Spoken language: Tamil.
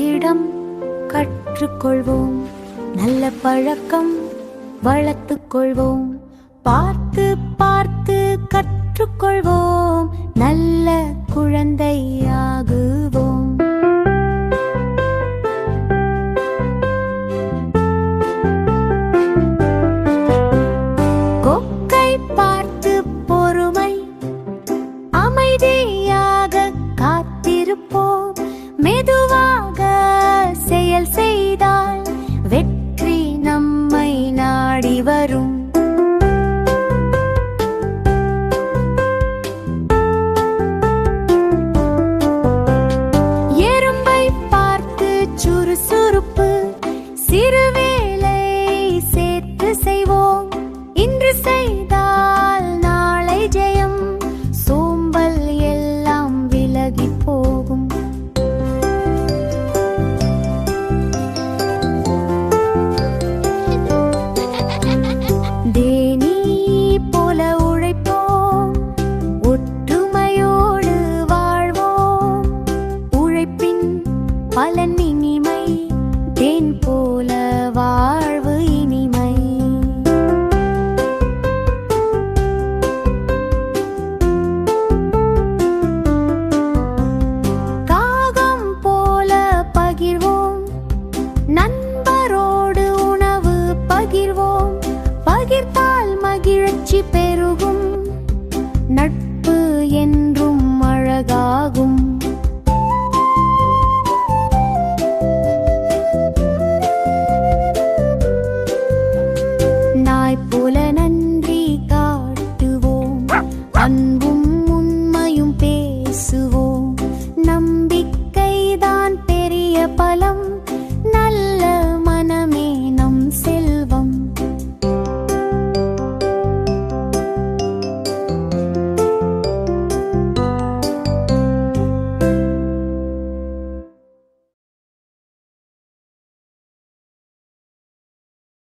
இடம் கற்றுக்கொள்வோம், நல்ல பழக்கம் வளர்த்துக் கொள்வோம். பார்த்து பார்த்து கற்றுக்கொள்வோம், நல்ல குழந்தையாகுவோம். கொக்கை பார்த்து பொறுமை, அமைதியாக காத்திருப்போம். மெதுவாக செயல் செய்தால் வெற்றி நம்மை நாடி வரும். எறும்பை பார்த்து சுறுசுறுப்பு, சிறு வேலை சேர்த்து செய்வோம். இன்று செய்தால் நாளை ஜெயம், சோம்பல் எல்லாம் விலகி போகும். தேனீ போல உழைப்போம், ஒற்றுமையோடு வாழ்வோம். உழைப்பின் பலன் இனிமை, தேன் போல வாழ்வு இனிமை. காகம் போல பகிர்வோம், நண்பரோடு உணவு பகிர்வோம். பகிர்ந்தால் மகிழ்ச்சி